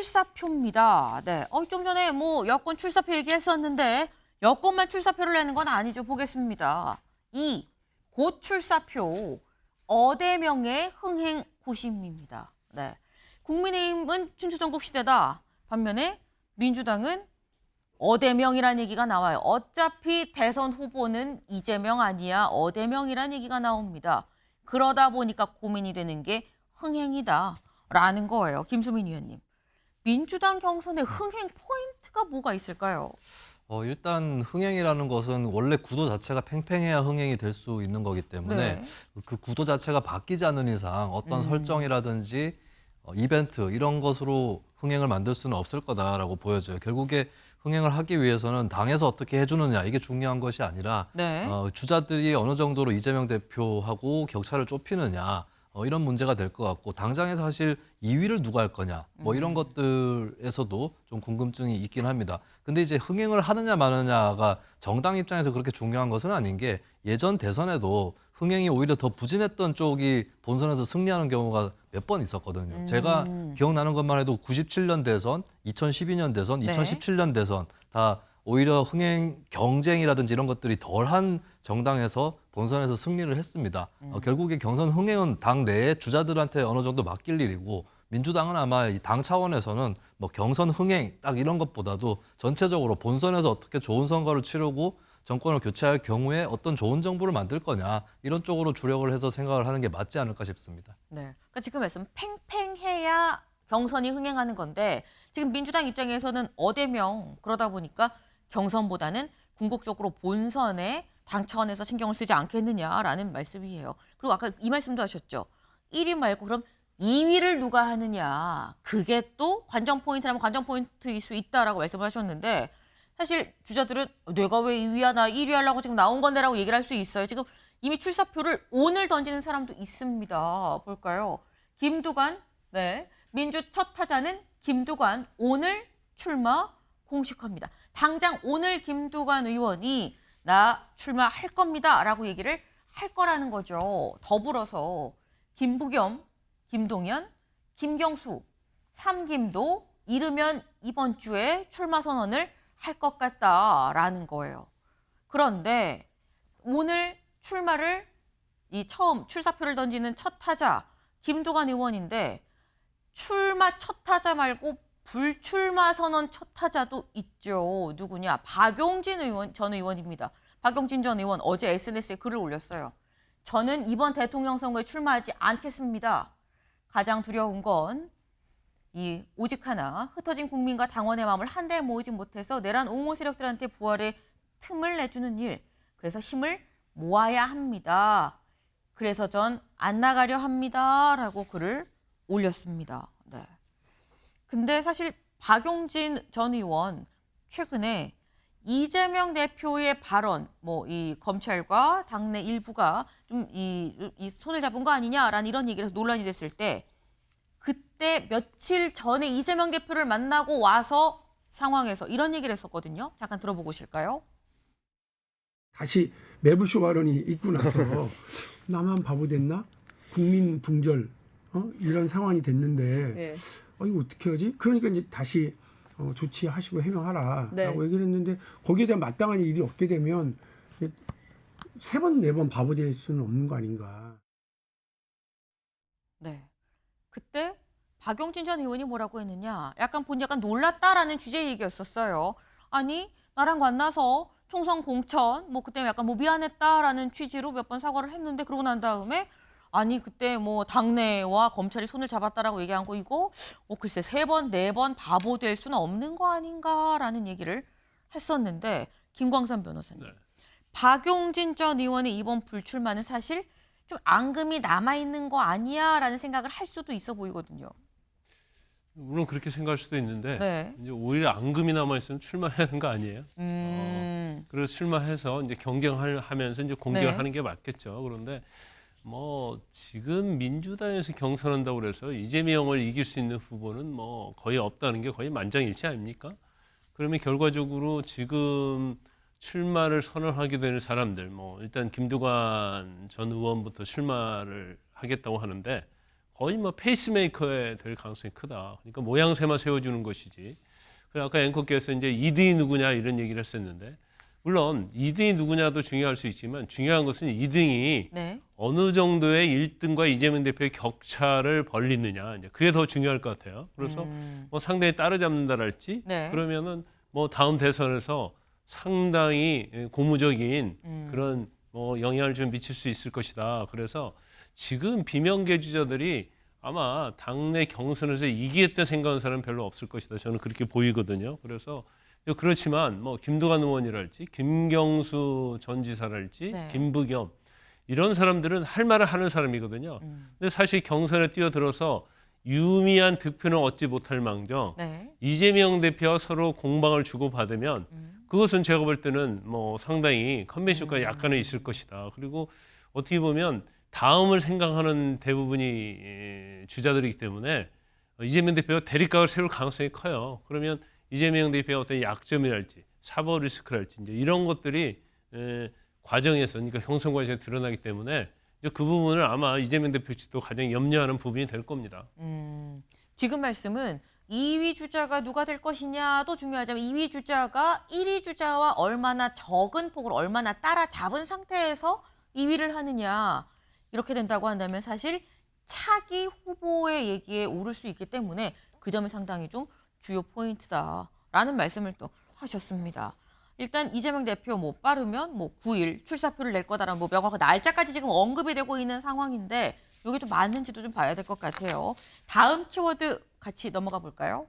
출사표입니다. 네. 좀 전에 뭐 여권 출사표 얘기했었는데 여권만 출사표를 내는 건 아니죠. 보겠습니다. 2. 고출사표 어대명의 흥행 고심입니다. 네. 국민의힘은 춘추전국 시대다. 반면에 민주당은 어대명이라는 얘기가 나와요. 어차피 대선 후보는 이재명 아니야. 어대명이라는 얘기가 나옵니다. 그러다 보니까 고민이 되는 게 흥행이다라는 거예요. 김수민 의원님. 민주당 경선의 흥행 포인트가 뭐가 있을까요? 일단 흥행이라는 것은 원래 구도 자체가 팽팽해야 흥행이 될 수 있는 거기 때문에 네. 그 구도 자체가 바뀌지 않는 이상 어떤 설정이라든지 이벤트 이런 것으로 흥행을 만들 수는 없을 거다라고 보여져요. 결국에 흥행을 하기 위해서는 당에서 어떻게 해주느냐 이게 중요한 것이 아니라 네. 주자들이 어느 정도로 이재명 대표하고 격차를 좁히느냐 이런 문제가 될 것 같고 당장에서 사실 2위를 누가 할 거냐 뭐 이런 것들에서도 좀 궁금증이 있긴 합니다. 근데 이제 흥행을 하느냐 마느냐가 정당 입장에서 그렇게 중요한 것은 아닌 게 예전 대선에도 흥행이 오히려 더 부진했던 쪽이 본선에서 승리하는 경우가 몇 번 있었거든요. 제가 기억나는 것만 해도 97년 대선, 2012년 대선, 네. 2017년 대선 다 오히려 흥행 경쟁이라든지 이런 것들이 덜한 정당에서 본선에서 승리를 했습니다. 결국에 경선 흥행은 당 내에 주자들한테 어느 정도 맡길 일이고 민주당은 아마 이 당 차원에서는 뭐 경선 흥행 딱 이런 것보다도 전체적으로 본선에서 어떻게 좋은 선거를 치르고 정권을 교체할 경우에 어떤 좋은 정부를 만들 거냐 이런 쪽으로 주력을 해서 생각을 하는 게 맞지 않을까 싶습니다. 네. 그러니까 지금 말씀 팽팽해야 경선이 흥행하는 건데 지금 민주당 입장에서는 어대명 그러다 보니까 경선보다는 궁극적으로 본선에 당 차원에서 신경을 쓰지 않겠느냐라는 말씀이에요. 그리고 아까 이 말씀도 하셨죠. 1위 말고 그럼 2위를 누가 하느냐. 그게 또 관전 포인트라면 관전 포인트일 수 있다라고 말씀을 하셨는데 사실 주자들은 내가 왜 2위야 나 1위 하려고 지금 나온 건데라고 얘기를 할 수 있어요. 지금 이미 출사표를 오늘 던지는 사람도 있습니다. 볼까요? 김두관, 네. 민주 첫 타자는 김두관 오늘 출마 공식합니다. 당장 오늘 김두관 의원이 나 출마할 겁니다라고 얘기를 할 거라는 거죠. 더불어서 김부겸, 김동연, 김경수, 삼김도 이르면 이번 주에 출마 선언을 할 것 같다라는 거예요. 그런데 오늘 출마를 처음 출사표를 던지는 첫 타자 김두관 의원인데 출마 첫 타자 말고 불출마 선언 첫 타자도 있죠. 누구냐? 박용진 의원 전 의원입니다. 박용진 전 의원 어제 SNS에 글을 올렸어요. 저는 이번 대통령 선거에 출마하지 않겠습니다. 가장 두려운 건 이 오직 하나 흩어진 국민과 당원의 마음을 한데 모으지 못해서 내란 옹호 세력들한테 부활의 틈을 내주는 일. 그래서 힘을 모아야 합니다. 그래서 전 안 나가려 합니다라고 글을 올렸습니다. 네. 근데 사실 박용진 전 의원 최근에 이재명 대표의 발언, 뭐 이 검찰과 당내 일부가 좀 이 손을 잡은 거 아니냐라는 이런 얘기를 해서 논란이 됐을 때 그때 며칠 전에 이재명 대표를 만나고 와서 상황에서 이런 얘기를 했었거든요. 잠깐 들어보고 오실까요? 다시 매부쇼 발언이 있고 나서 나만 바보 됐나? 국민 붕절 이런 상황이 됐는데 네. 이거 어떻게 하지? 그러니까 이제 다시 조치하시고 해명하라라고 네. 얘기를 했는데 거기에 대한 마땅한 일이 없게 되면 세 번, 네 번 바보 될 수는 없는 거 아닌가. 네. 그때 박용진 전 의원이 뭐라고 했느냐. 약간 놀랐다라는 주제 얘기였었어요. 아니 나랑 만나서 총선 공천 그때 약간 미안했다라는 취지로 몇 번 사과를 했는데 그러고 난 다음에 아니 그때 당내와 검찰이 손을 잡았다라고 얘기한 거 이거 글쎄 세 번, 네 번 바보 될 수는 없는 거 아닌가라는 얘기를 했었는데 김광삼 변호사님. 네. 박용진 전 의원의 이번 불출마는 사실 좀 앙금이 남아있는 거 아니야라는 생각을 할 수도 있어 보이거든요. 물론 그렇게 생각할 수도 있는데 네. 이제 오히려 앙금이 남아 있으면 출마해야 하는 거 아니에요? 그래서 출마해서 이제 경쟁하면서 이제 공격을 네. 하는 게 맞겠죠. 그런데 지금 민주당에서 경선한다고 그래서 이재명을 이길 수 있는 후보는 거의 없다는 게 거의 만장일치 아닙니까? 그러면 결과적으로 지금 출마를 선언하게 되는 사람들, 일단 김두관 전 의원부터 출마를 하겠다고 하는데 거의 뭐 페이스메이커에 될 가능성이 크다. 그러니까 모양새만 세워주는 것이지. 그리고 아까 앵커께서 이제 2등이 누구냐 이런 얘기를 했었는데 물론 2등이 누구냐도 중요할 수 있지만 중요한 것은 2등이 네. 어느 정도의 1등과 이재명 대표의 격차를 벌리느냐 이제 그게 더 중요할 것 같아요. 그래서 뭐 상당히 따라잡는다랄지 네. 그러면은 뭐 다음 대선에서 상당히 고무적인 그런 뭐 영향을 좀 미칠 수 있을 것이다. 그래서 지금 비명계 주자들이 아마 당내 경선에서 이기겠다 생각하는 사람은 별로 없을 것이다. 저는 그렇게 보이거든요. 그래서 그렇지만 뭐 김두관 의원이랄지 김경수 전 지사랄지 네. 김부겸 이런 사람들은 할 말을 하는 사람이거든요. 근데 사실 경선에 뛰어들어서 유미한 득표는 얻지 못할 망정 네. 이재명 대표와 서로 공방을 주고받으면 그것은 제가 볼 때는 뭐 상당히 컨벤션과 약간은 있을 것이다. 그리고 어떻게 보면 다음을 생각하는 대부분이 주자들이기 때문에 이재명 대표가 대립각을 세울 가능성이 커요. 그러면 이재명 대표의 어떤 약점이랄지 사법 리스크랄지 이제 이런 것들이 과정에서 그러니까 경선 과정에서 드러나기 때문에 이제 그 부분을 아마 이재명 대표 측도 가장 염려하는 부분이 될 겁니다. 지금 말씀은 2위 주자가 누가 될 것이냐도 중요하지만 2위 주자가 1위 주자와 얼마나 적은 폭을 얼마나 따라잡은 상태에서 2위를 하느냐 이렇게 된다고 한다면 사실 차기 후보의 얘기에 오를 수 있기 때문에 그 점이 상당히 좀 주요 포인트다라는 말씀을 또 하셨습니다. 일단 이재명 대표 뭐 빠르면 뭐 9일 출사표를 낼 거다라는 뭐 명확한 날짜까지 지금 언급이 되고 있는 상황인데 이게 또 맞는지도 좀 봐야 될 것 같아요. 다음 키워드 같이 넘어가 볼까요?